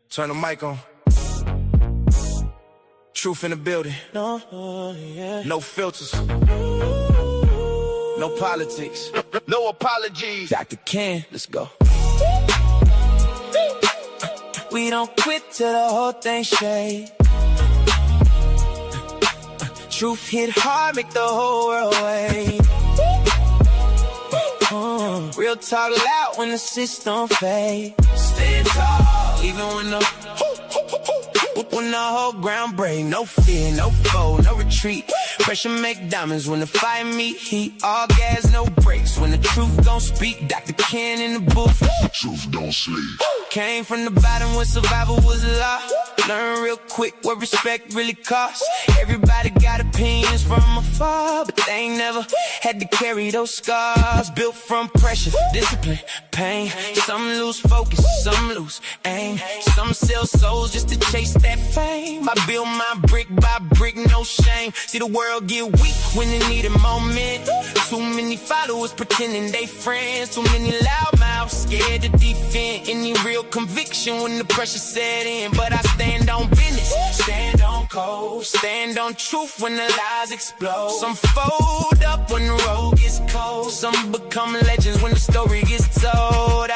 Turn the mic on. Truth in the building. No filters. No politics. No apologies. Dr. Ken, let's go. We don't quit till the whole thing shake. Truth hit hard, make the whole world wait. Real talk loud when the system fade. Stand tall, even when the whole ground break. No fear, no foe, no retreat. Pressure make diamonds when the fire meet heat. All gas, no brakes. When the truth gon' speak, Dr. Ken in the booth. Truth don't sleep. Came from the bottom when survival was a law. Learn real quick what respect really costs. Everybody got opinions from afar, but they ain't never had to carry those scars. Built from pressure, discipline, pain. Some lose focus, some lose aim. Some sell souls just to chase that fame. I build my brick by brick, no shame. See the world get weak when it need a moment. Too many followers pretending they friends. Too many loudmouths scared to defend any real conviction when the pressure set in. But I stand on business, stand on code, stand on truth when the lies explode. Some fold up when the road gets cold. Some become legends when the story gets told.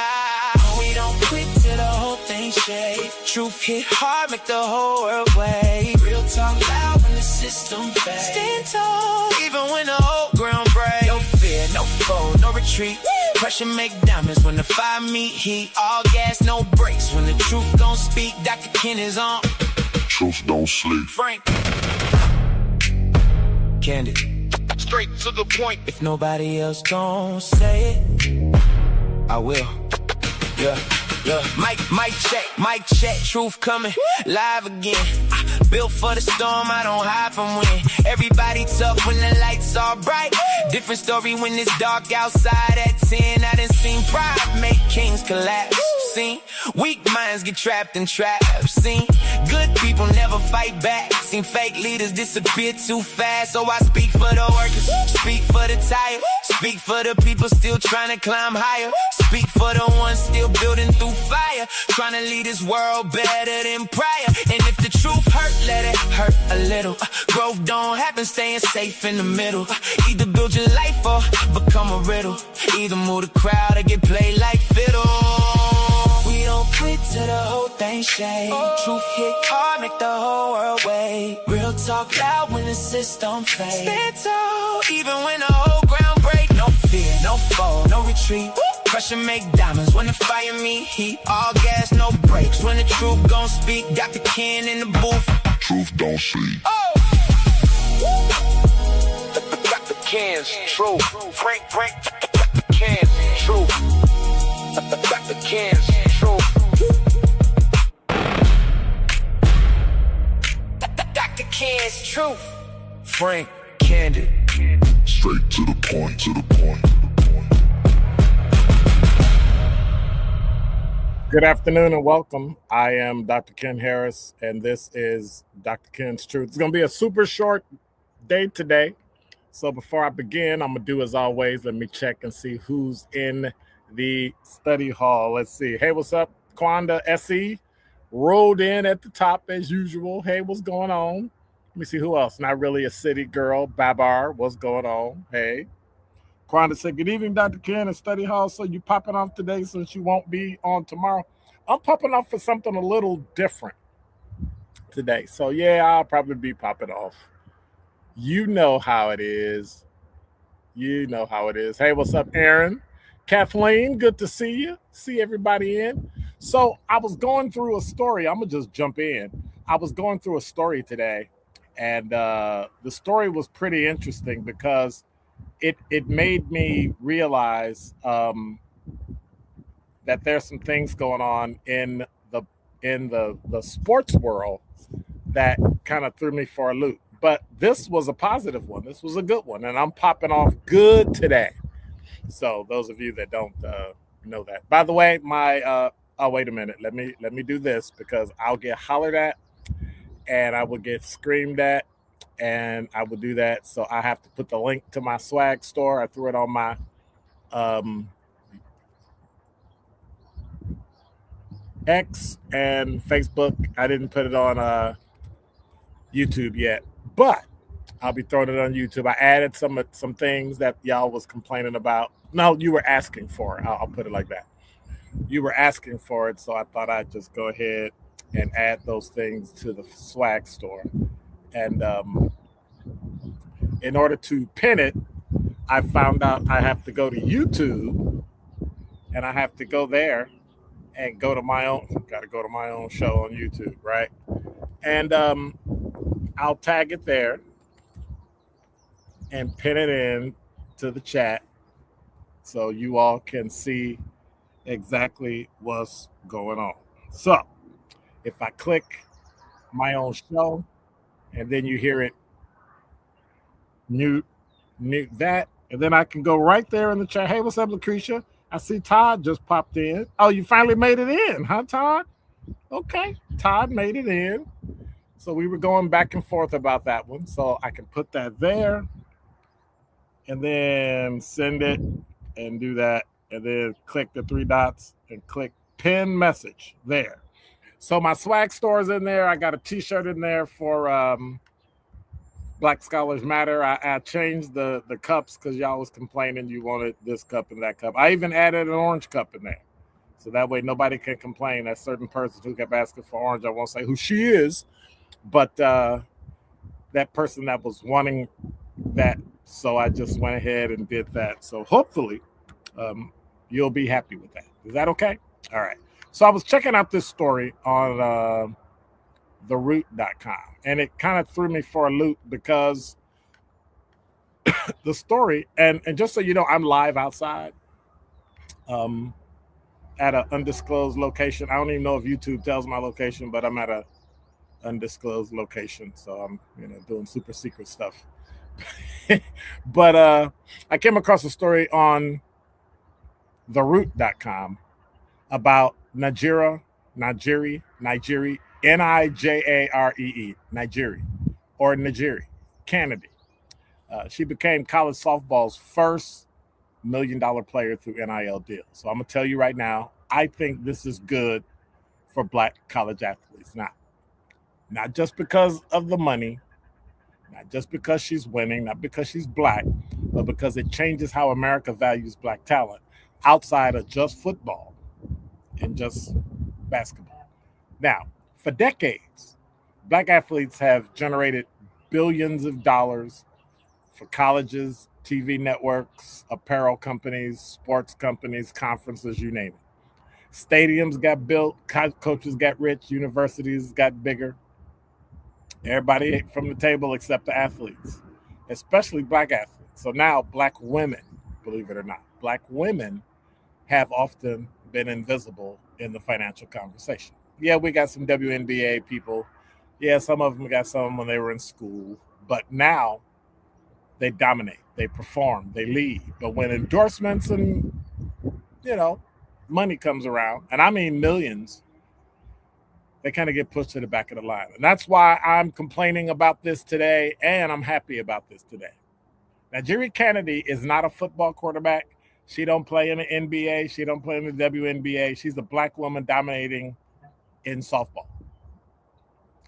We don't quit till the whole thing shake. Truth hit hard, make the whole world wait. Real talk loud when the system fades. Stand tall, even when the whole ground breaks. No fear, no foe, no retreat. Pressure make diamonds when the fire meet heat. All gas, no brakes. When the truth don't speak, Dr. Ken is on. Truth don't sleep. Frank. Candid. Straight to the point. If nobody else gon' say it, I will. Yeah. Mic check, truth coming live again. Built for the storm, I don't hide from when. Everybody tough when the lights are bright. Different story when it's dark outside at 10. I done seen pride make kings collapse. Seen weak minds get trapped in traps. Seen good people never fight back. Seen fake leaders disappear too fast. So I speak for the workers, speak for the tired, speak for the people still trying to climb higher. Speak for the ones still building through fire, trying to lead this world better than prior. And if the truth hurt, let it hurt a little. Growth don't happen staying safe in the middle. Either build your life or become a riddle. Either move the crowd or get played like fiddle. We don't quit till the whole thing shake. Truth hit hard, make the whole world wait. Real talk loud when the system fades. Stand tall, even when the whole ground break. No fear, no fall, no retreat. Pressure make diamonds when the fire meet heat. All gas, no brakes. When the truth gon' speak, Dr. Ken in the booth. Truth don't sleep. Dr. Ken's truth. Frank, Dr. Ken's truth. Dr. Ken's truth. Dr. Ken's truth. Frank, Candid. Straight to the point, to the point. Good afternoon and welcome. I am Dr. Ken Harris, and this is Dr. Ken's Truth. It's going to be a super short day today. So before I begin, I'm going to do as always. Let me check and see who's in the study hall. Let's see. Hey, what's up? Quanda SE rolled in at the top as usual. Hey, what's going on? Let me see who else. Not really a city girl. Babar, what's going on? Hey. Quanda said, good evening, Dr. Ken and study hall. So you popping off today since you won't be on tomorrow? I'm popping off for something a little different today. So yeah, I'll probably be popping off. You know how it is. You know how it is. Hey, what's up, Aaron? Kathleen, good to see you. See everybody in. So I was going through a story. I'm going to just jump in. I was going through a story today, and the story was pretty interesting because it made me realize that there's some things going on in the sports world that kind of threw me for a loop. But this was a positive one. This was a good one, and I'm popping off good today. So those of you that don't know that, by the way, my wait a minute. Let me do this because I'll get hollered at, and I will get screamed at. And I will do that. So I have to put the link to my swag store. I threw it on my X and Facebook. I didn't put it on YouTube yet, but I'll be throwing it on YouTube. I added some things that y'all was complaining about. No, you were asking for it. I'll put it like that. You were asking for it, so I thought I'd just go ahead and add those things to the swag store. And in order to pin it, I found out I have to go to YouTube, and I have to go there and go to my own. Got to go to my own show on YouTube, right? And I'll tag it there and pin it in to the chat so you all can see exactly what's going on. So if I click my own show and then you hear it mute that, and then I can go right there in the chat. Hey, what's up, Lucretia? I see Todd just popped in. Oh, you finally made it in, huh, Todd? Okay, Todd made it in. So we were going back and forth about that one. So I can put that there and then send it and do that. And then click the three dots and click pin message there. So my swag store is in there. I got a t-shirt in there for Black Scholars Matter. I changed the cups because y'all was complaining you wanted this cup and that cup. I even added an orange cup in there. So that way nobody can complain. That certain person who kept asking for orange, I won't say who she is, but that person that was wanting that. So I just went ahead and did that. So hopefully you'll be happy with that. Is that okay? All right. So I was checking out this story on theroot.com, and it kind of threw me for a loop because the story, and just so you know, I'm live outside at an undisclosed location. I don't even know if YouTube tells my location, but I'm at a undisclosed location, so I'm doing super secret stuff. But I came across a story on theroot.com about Nijari, Nijari, or Nijari Kennedy. She became college softball's first $1 million player through NIL deal. So I'm gonna tell you right now, I think this is good for Black college athletes. Not just because of the money, not just because she's winning, not because she's Black, but because it changes how America values Black talent outside of just football and just basketball. Now, for decades, Black athletes have generated billions of dollars for colleges, TV networks, apparel companies, sports companies, conferences, you name it. Stadiums got built, coaches got rich, universities got bigger. Everybody ate from the table except the athletes, especially Black athletes. So now Black women, believe it or not, Black women have often been invisible in the financial conversation. Yeah, we got some WNBA people. Yeah, some of them got some when they were in school. But now they dominate, they perform, they lead. But when endorsements and, money comes around, and I mean millions, they kind of get pushed to the back of the line. And that's why I'm complaining about this today, and I'm happy about this today. Nijari Kennedy is not a football quarterback. She don't play in the NBA. She don't play in the WNBA. She's a Black woman dominating in softball,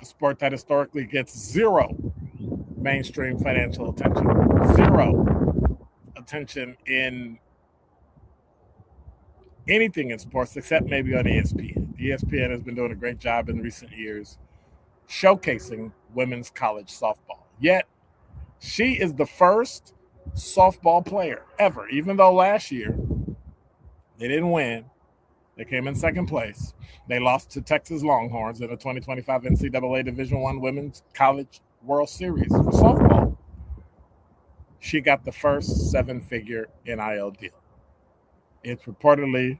a sport that historically gets zero mainstream financial attention, zero attention in anything in sports except maybe on ESPN. ESPN has been doing a great job in recent years showcasing women's college softball. Yet, she is the first softball player ever, even though last year they didn't win. They came in second place. They lost to Texas Longhorns in the 2025 NCAA Division I Women's College World Series for softball. She got the first seven-figure NIL deal. It's reportedly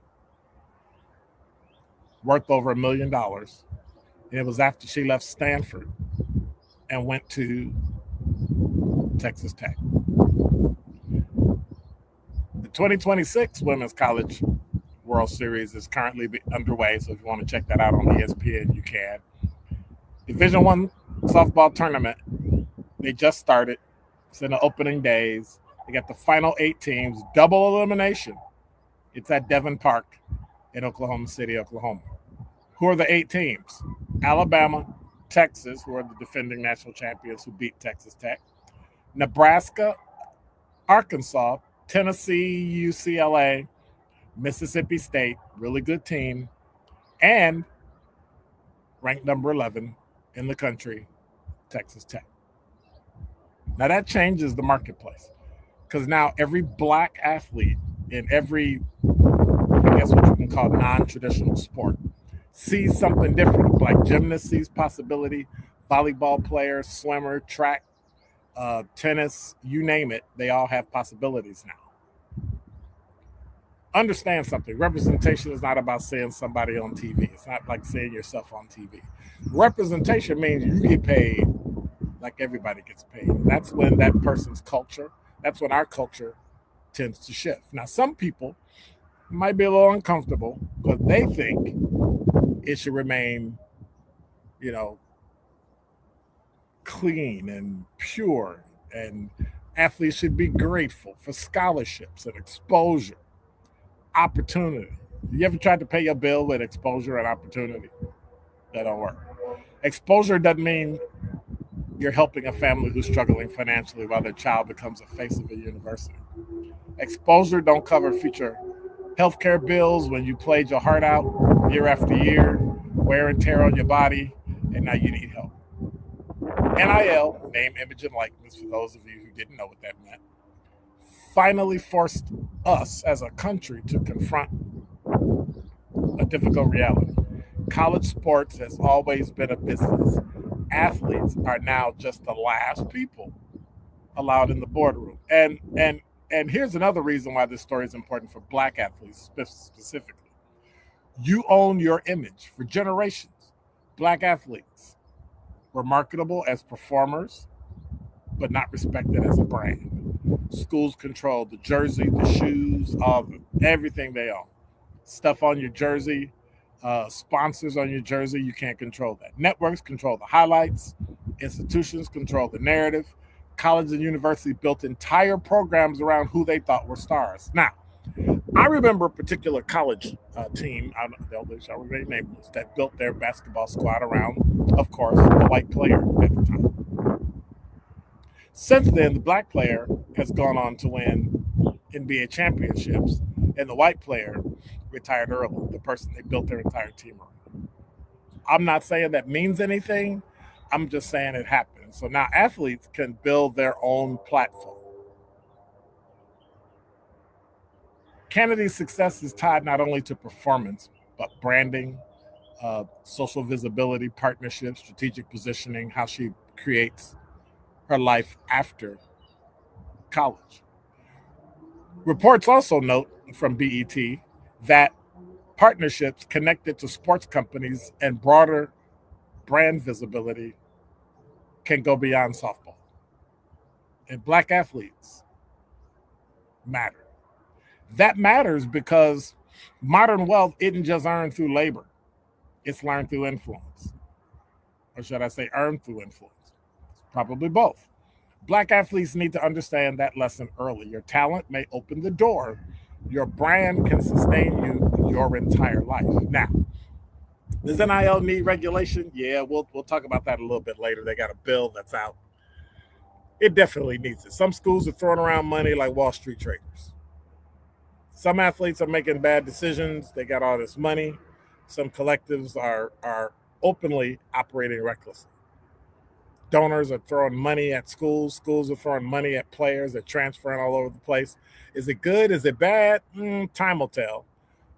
worth over $1 million. And it was after she left Stanford and went to Texas Tech. The 2026 Women's College World Series is currently underway, so if you want to check that out on ESPN, you can. Division I softball tournament, they just started. It's in the opening days. They got the final 8 teams, double elimination. It's at Devon Park in Oklahoma City, Oklahoma. Who are the 8 teams? Alabama, Texas, who are the defending national champions who beat Texas Tech, Nebraska, Arkansas, Tennessee, UCLA, Mississippi State, really good team, and ranked number 11 in the country, Texas Tech. Now that changes the marketplace because now every black athlete in every, I guess what you can call non-traditional sport, sees something different. Like gymnast sees possibility, volleyball player, swimmer, track, tennis, you name it, they all have possibilities now. Understand something. Representation is not about seeing somebody on TV. It's not like seeing yourself on TV. Representation means you get paid like everybody gets paid. And that's when that person's culture, that's when our culture tends to shift. Now, some people might be a little uncomfortable because they think it should remain, clean and pure, and athletes should be grateful for scholarships and exposure, opportunity. You ever tried to pay your bill with exposure and opportunity? That don't work. Exposure doesn't mean you're helping a family who's struggling financially while their child becomes a face of a university. Exposure don't cover future healthcare bills when you played your heart out year after year, wear and tear on your body, and now you need help. NIL, name, image, and likeness, for those of you who didn't know what that meant, finally forced us as a country to confront a difficult reality. College sports has always been a business. Athletes are now just the last people allowed in the boardroom. And here's another reason why this story is important for black athletes specifically. You own your image for generations. Black athletes were marketable as performers, but not respected as a brand. Schools control the jersey, the shoes, everything they own. Stuff on your jersey, sponsors on your jersey, you can't control that. Networks control the highlights. Institutions control the narrative. Colleges and universities built entire programs around who they thought were stars. Now, I remember a particular college team, I don't know, shall remain nameless, that built their basketball squad around, of course, the white player at the time. Since then, the black player has gone on to win NBA championships, and the white player retired early, the person they built their entire team around. I'm not saying that means anything. I'm just saying it happened. So now athletes can build their own platform. Kennedy's success is tied not only to performance, but branding, social visibility, partnerships, strategic positioning, how she creates her life after college. Reports also note from BET that partnerships connected to sports companies and broader brand visibility can go beyond softball. And black athletes matter. That matters because modern wealth isn't just earned through labor. It's learned through influence. Or should I say earned through influence? Probably both. Black athletes need to understand that lesson early. Your talent may open the door. Your brand can sustain you your entire life. Now, does NIL need regulation? Yeah, we'll talk about that a little bit later. They got a bill that's out. It definitely needs it. Some schools are throwing around money like Wall Street traders. Some athletes are making bad decisions. They got all this money. Some collectives are openly operating recklessly. Donors are throwing money at schools. Schools are throwing money at players. They're transferring all over the place. Is it good? Is it bad? Time will tell.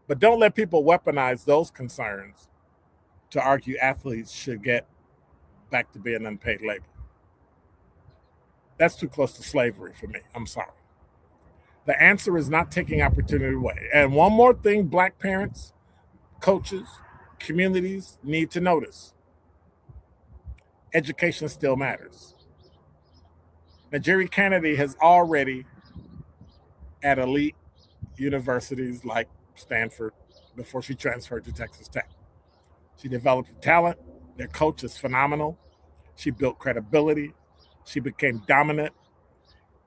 But don't let people weaponize those concerns to argue athletes should get back to being unpaid labor. That's too close to slavery for me. I'm sorry. The answer is not taking opportunity away. And one more thing, black parents, coaches, communities need to notice. Education still matters. Najiri Kennedy has already, at elite universities like Stanford, before she transferred to Texas Tech, she developed talent. Their coach is phenomenal. She built credibility. She became dominant.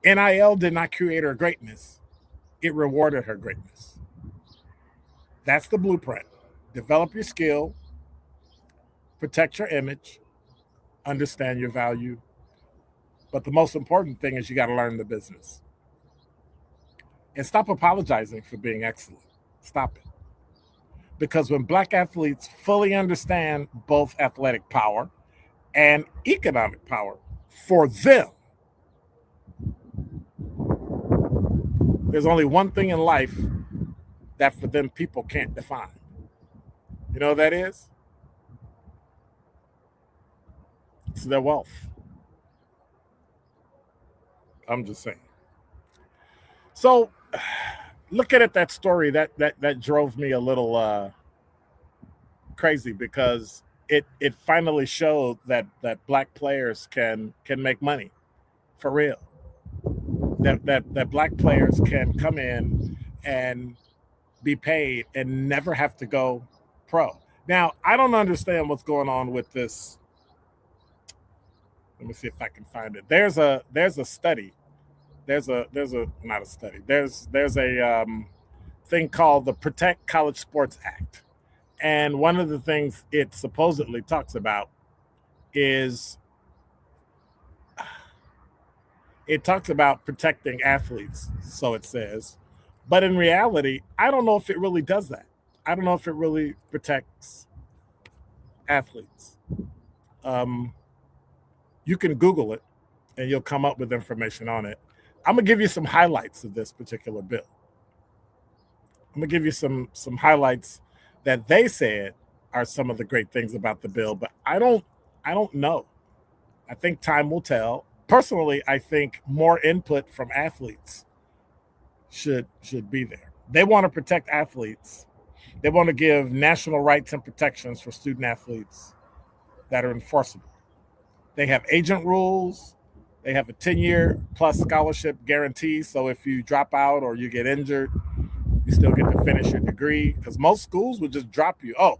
NIL did not create her greatness. It rewarded her greatness. That's the blueprint. Develop your skill, protect your image, understand your value. But the most important thing is you got to learn the business. And stop apologizing for being excellent. Stop it. Because when Black athletes fully understand both athletic power and economic power for them, there's only one thing in life that for them people can't define. You know what that is? It's their wealth. I'm just saying. So looking at that story, that drove me a little crazy because it finally showed that Black players can make money for real. That Black players can come in and be paid and never have to go pro. Now, I don't understand what's going on with this. Let me see if I can find it. There's a study. There's a not a study. There's a thing called the Protect College Sports Act. And one of the things it supposedly talks about is it talks about protecting athletes, so it says. But in reality, I don't know if it really does that. I don't know if it really protects athletes. You can Google it and you'll come up with information on it. I'm going to give you some highlights of this particular bill. I'm going to give you some highlights that they said are some of the great things about the bill, but I don't know. I think time will tell. Personally, I think more input from athletes should be there. They want to protect athletes. They want to give national rights and protections for student athletes that are enforceable. They have agent rules. They have a 10-year plus scholarship guarantee. So if you drop out or you get injured, you still get to finish your degree, because most schools would just drop you. Oh,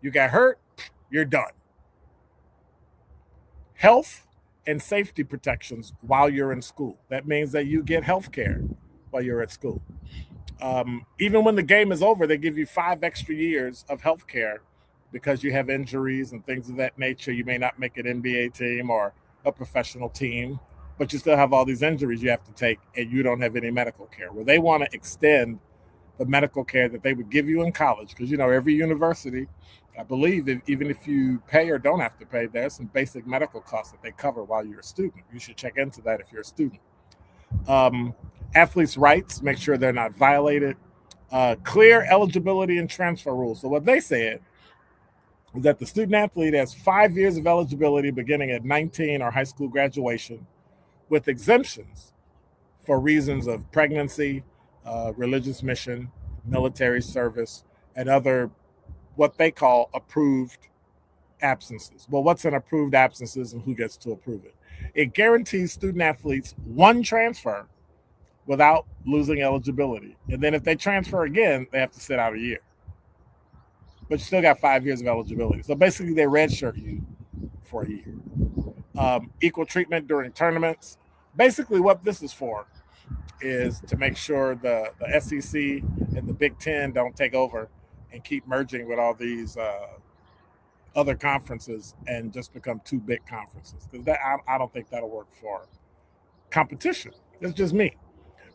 you got hurt, you're done. Health and safety protections while you're in school. That means that you get health care while you're at school. Even when the game is over, they give you 5 extra years of health care because you have injuries and things of that nature. You may not make an NBA team or a professional team, but you still have all these injuries you have to take and you don't have any medical care. Well, they want to extend the medical care that they would give you in college, because, you know, every university, I believe, even if you pay or don't have to pay, there's some basic medical costs that they cover while you're a student. You should check into that if you're a student. Athletes' rights, make sure they're not violated. Clear eligibility and transfer rules. So what they said is that the student athlete has 5 years of eligibility beginning at 19 or high school graduation, with exemptions for reasons of pregnancy, religious mission, military service, and other what they call approved absences. Well, what's an approved absences and who gets to approve it? It guarantees student athletes one transfer without losing eligibility. And then if they transfer again, they have to sit out a year. But you still got 5 years of eligibility. So basically they redshirt you for a year. Equal treatment during tournaments. Basically what this is for is to make sure the SEC and the Big Ten don't take over and keep merging with all these other conferences and just become 2 big conferences. Because I don't think that'll work for competition. It's just me.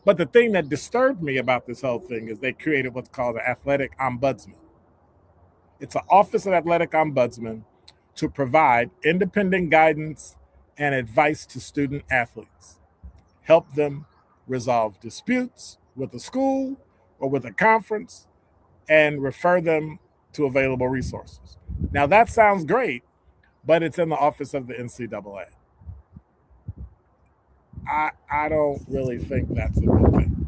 But the thing that disturbed me about this whole thing is they created what's called an athletic ombudsman. It's an office of athletic ombudsman to provide independent guidance and advice to student athletes, help them resolve disputes with a school or with a conference, and refer them to available resources. Now that sounds great, but it's in the office of the NCAA. I don't really think that's a good thing.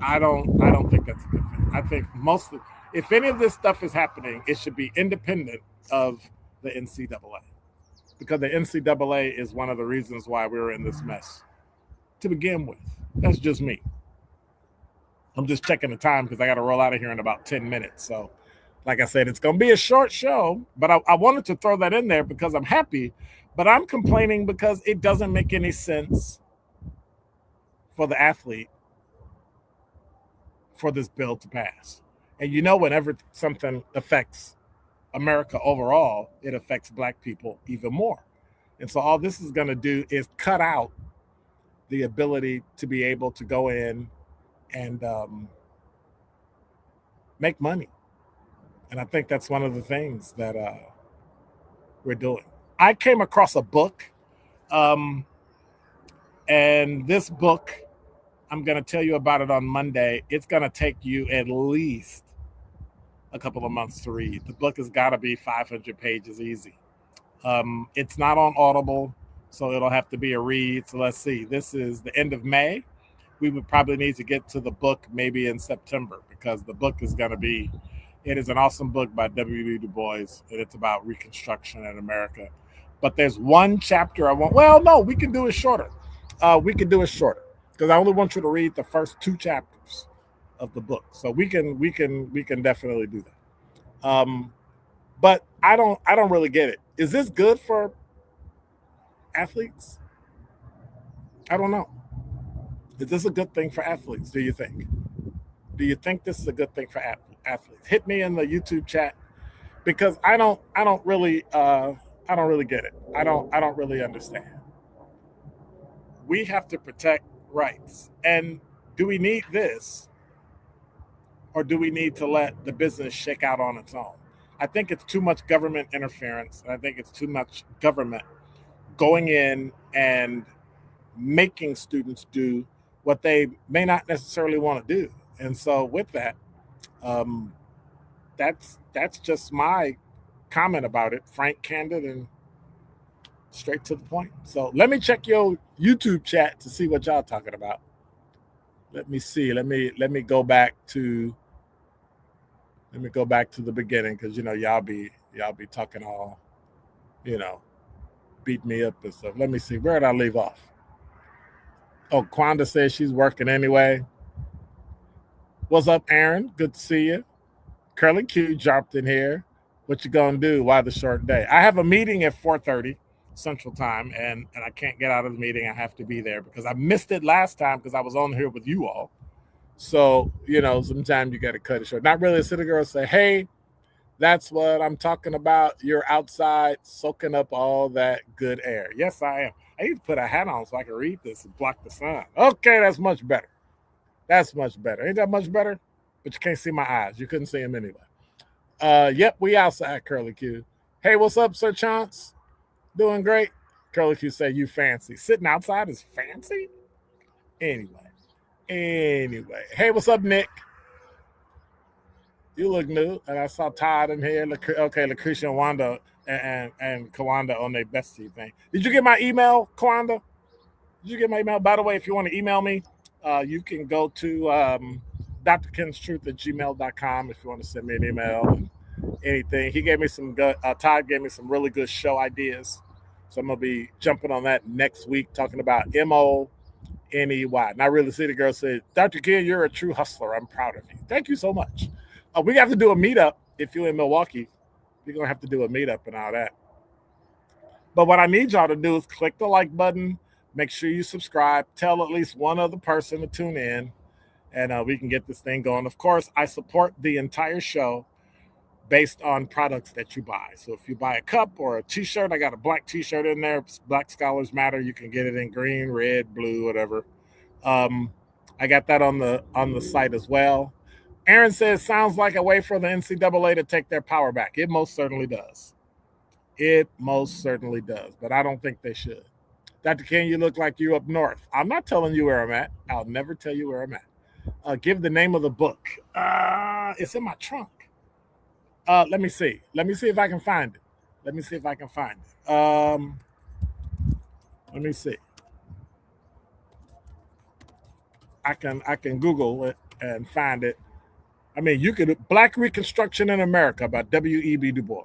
I don't think that's a good thing. I think if any of this stuff is happening, it should be independent of the NCAA, because the NCAA is one of the reasons why we're in this mess to begin with. That's just me. I'm just checking the time because I got to roll out of here in about 10 minutes. So, like I said, it's going to be a short show, but I wanted to throw that in there because I'm happy, but I'm complaining because it doesn't make any sense for the athlete for this bill to pass. And you know, whenever something affects America overall, it affects Black people even more. And so all this is going to do is cut out the ability to be able to go in and make money. And I think that's one of the things that we're doing. I came across a book, and this book, I'm going to tell you about it on Monday. It's going to take you at least a couple of months to read. The book has got to be 500 pages easy. It's not on Audible, so it'll have to be a read. So let's see. This is the end of May. We would probably need to get to the book maybe in September, because the book is going to be, it is an awesome book by W.E. Du Bois, and it's about Reconstruction in America. But there's one chapter I want. Well, no, we can do it shorter. Because I only want you to read the first 2 chapters of the book. So we can definitely do that. But I don't really get it. Is this good for athletes? I don't know. Is this a good thing for athletes, do you think? Do you think this is a good thing for athletes? Hit me in the YouTube chat, because I don't really get it. I don't really understand. We have to protect rights. And do we need this, or do we need to let the business shake out on its own? I think it's too much government interference, and I think it's too much government going in and making students do what they may not necessarily want to do. And so with that, that's just my comment about it. Frank, candid, and straight to the point. So let me check your YouTube chat to see what y'all talking about. Let me see. Let me go back to the beginning, because y'all be talking all, beat me up and stuff. Let me see. Where did I leave off? Oh, Quanda says she's working anyway. What's up, Aaron? Good to see you. Curly Q dropped in here. What you gonna do? Why the short day? I have a meeting at 4:30 Central Time, and I can't get out of the meeting. I have to be there because I missed it last time because I was on here with you all. So, sometimes you got to cut it short. Not really a city girl say, hey, that's what I'm talking about. You're outside soaking up all that good air. Yes, I am. I need to put a hat on so I can read this and block the sun. Okay, that's much better. That's much better. Ain't that much better? But you can't see my eyes. You couldn't see them anyway. Yep, we outside, Curly Q. Hey, what's up, Sir Chance? Doing great. Curly Q say you fancy. Sitting outside is fancy? Anyway. Hey, what's up, Nick? You look new. And I saw Todd in here. Okay, Lucretia and Wanda and Kawanda on their bestie thing. Did you get my email, Kawanda? Did you get my email? By the way, if you want to email me, you can go to drkenstruth@gmail.com if you want to send me an email and anything. He gave me some good, Todd gave me some really good show ideas. So I'm going to be jumping on that next week, talking about MONEY. Not Really City Girl said, Dr. Ken, you're a true hustler. I'm proud of you. Thank you so much. We have to do a meetup. If you're in Milwaukee, we're going to have to do a meetup and all that. But what I need y'all to do is click the like button. Make sure you subscribe. Tell at least one other person to tune in, and we can get this thing going. Of course, I support the entire show based on products that you buy. So if you buy a cup or a T-shirt, I got a black T-shirt in there. Black Scholars Matter. You can get it in green, red, blue, whatever. I got that on the site as well. Aaron says, sounds like a way for the NCAA to take their power back. It most certainly does. But I don't think they should. Dr. Ken, you look like you up north. I'm not telling you where I'm at. I'll never tell you where I'm at. Give the name of the book. It's in my trunk. Let me see. Let me see if I can find it. Let me see. I can Google it and find it. I mean, you could Black Reconstruction in America by W.E.B. Du Bois.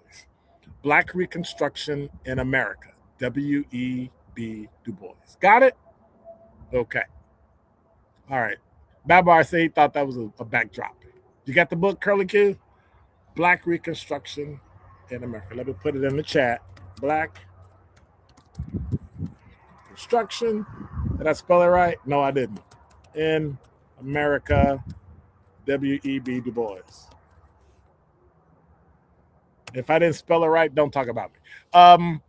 Black Reconstruction in America. W.E.B. Du Bois. Got it? Okay. All right. Babar said he thought that was a backdrop. You got the book, Curly Q? Black Reconstruction in America. Let me put it in the chat. Black Reconstruction. Did I spell it right? No, I didn't. In America, W.E.B. Du Bois. If I didn't spell it right, don't talk about me.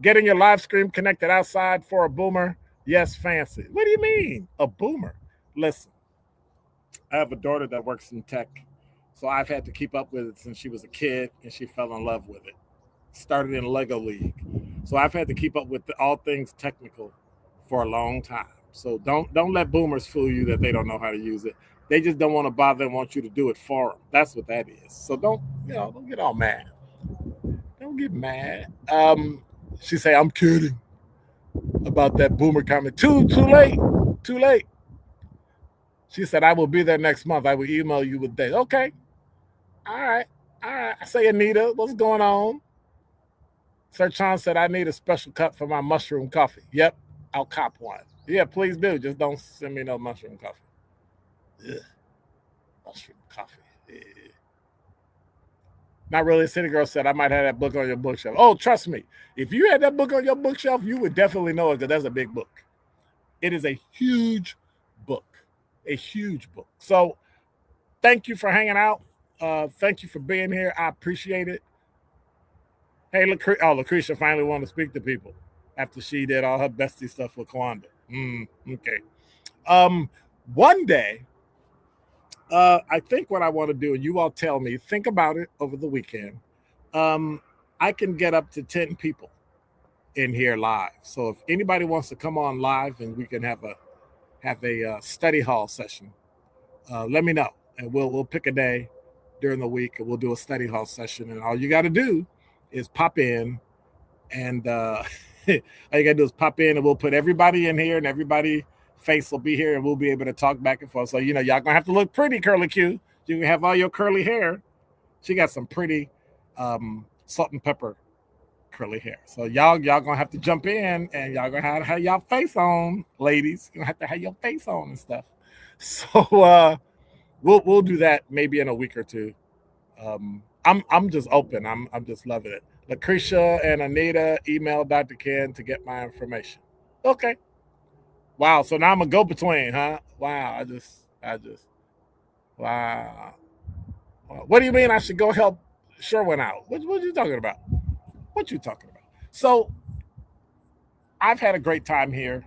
Getting your live stream connected outside for a boomer. Yes, fancy. What do you mean? A boomer? Listen, I have a daughter that works in tech, so I've had to keep up with it since she was a kid, and she fell in love with it. Started in Lego League. So I've had to keep up with all things technical for a long time. So don't let boomers fool you that they don't know how to use it. They just don't want to bother and want you to do it for them. That's what that is. So don't get all mad. Don't get mad. She say, I'm kidding about that boomer comment. Too late. She said, I will be there next month. I will email you with dates. Okay. All right. I say, Anita, what's going on? Sir Chan said, I need a special cup for my mushroom coffee. Yep, I'll cop one. Yeah, please do. Just don't send me no mushroom coffee. Ugh. Mushroom coffee. Yeah. Not Really a City Girl said, I might have that book on your bookshelf. Oh, trust me. If you had that book on your bookshelf, you would definitely know it because that's a big book. It is a huge book. A huge book. So thank you for hanging out. Thank you for being here. I appreciate it. Hey, Lucretia finally wanted to speak to people after she did all her bestie stuff with Kwanda. Okay. One day, I think what I want to do, and you all tell me, think about it over the weekend. I can get up to 10 people in here live. So if anybody wants to come on live and we can have a study hall session, let me know, and we'll pick a day during the week and we'll do a study hall session. And all you got to do is pop in, and all you gotta do is pop in, and we'll put everybody in here, and everybody face will be here, and we'll be able to talk back and forth. So y'all gonna have to look pretty, Curly Q. You can have all your curly hair. She got some pretty salt and pepper curly hair. So y'all gonna have to jump in, and y'all gonna have to have y'all face on, ladies. You're gonna have to have your face on and stuff. So we'll do that maybe in a week or two. I'm just open. I'm just loving it. Lucretia and Anita email Dr. Ken to get my information. Okay. Wow. So now I'm a go-between, huh? Wow. I just wow. What do you mean I should go help Sherwin out? What are you talking about? What you talking about? So I've had a great time here.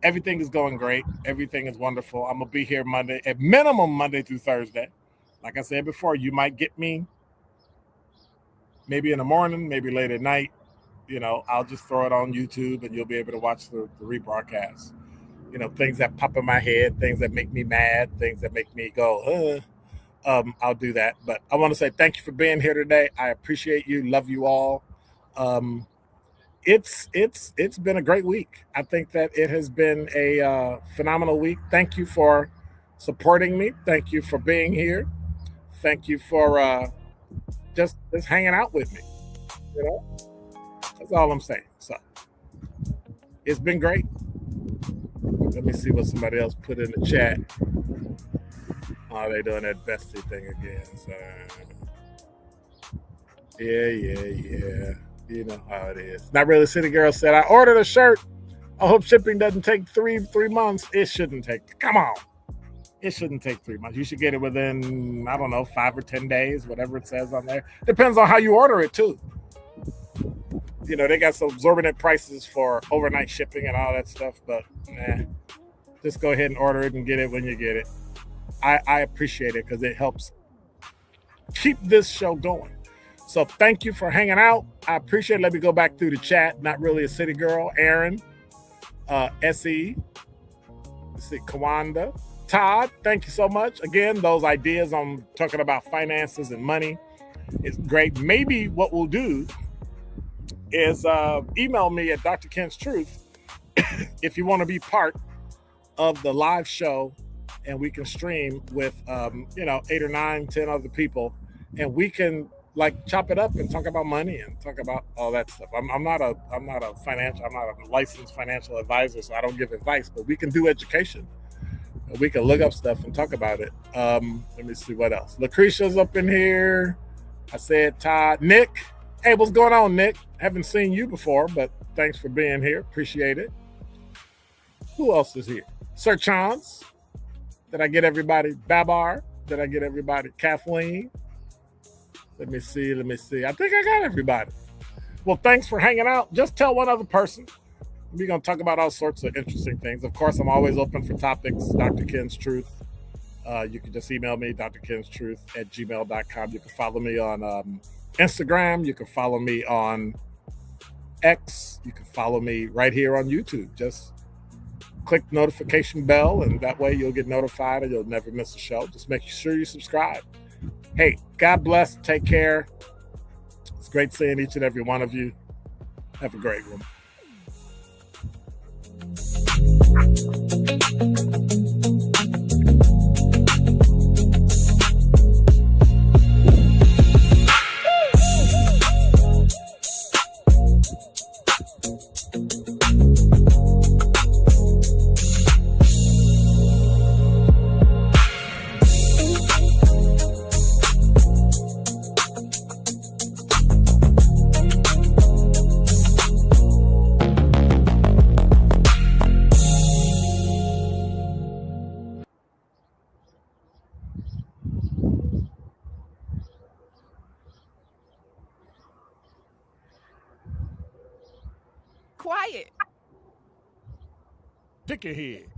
Everything is going great. Everything is wonderful. I'm gonna be here Monday, at minimum Monday through Thursday. Like I said before, you might get me maybe in the morning, maybe late at night. I'll just throw it on YouTube and you'll be able to watch the rebroadcast. Things that pop in my head, things that make me mad, things that make me go, I'll do that. But I want to say thank you for being here today. I appreciate you. Love you all. It's been a great week. I think that it has been a phenomenal week. Thank you for supporting me. Thank you for being here. Thank you for just hanging out with me. That's all I'm saying. So it's been great. Let me see what somebody else put in the chat. Oh, they doing that bestie thing again. So yeah. You know how it is. Not Really City Girl said, I ordered a shirt. I hope shipping doesn't take three months. It shouldn't take. Come on. It shouldn't take 3 months. You should get it within, 5 or 10 days, whatever it says on there. Depends on how you order it, too. They got some exorbitant prices for overnight shipping and all that stuff, but just go ahead and order it and get it when you get it. I appreciate it because it helps keep this show going. So thank you for hanging out. I appreciate it. Let me go back through the chat. Not Really a City Girl. Aaron, SE, let's see, Kawanda. Todd, thank you so much. Again, those ideas on talking about finances and money is great. Maybe what we'll do is email me at Dr. Ken's Truth if you want to be part of the live show, and we can stream with 8 or 9, 10 other people, and we can chop it up and talk about money and talk about all that stuff. I'm not a licensed financial advisor, so I don't give advice, but we can do education. We can look up stuff and talk about it. Let me see what else. Lucretia's up in here. I said Todd. Nick. Hey, what's going on, Nick? Haven't seen you before, but thanks for being here. Appreciate it. Who else is here? Sir Chance. Did I get everybody? Babar. Did I get everybody? Kathleen. Let me see. I think I got everybody. Well, thanks for hanging out. Just tell one other person. We're going to talk about all sorts of interesting things. Of course, I'm always open for topics. Dr. Ken's Truth. You can just email me, drkenstruth@gmail.com. You can follow me on Instagram. You can follow me on X. You can follow me right here on YouTube. Just click the notification bell, and that way you'll get notified and you'll never miss a show. Just make sure you subscribe. Hey, God bless. Take care. It's great seeing each and every one of you. Have a great one. Quiet. Pick your head.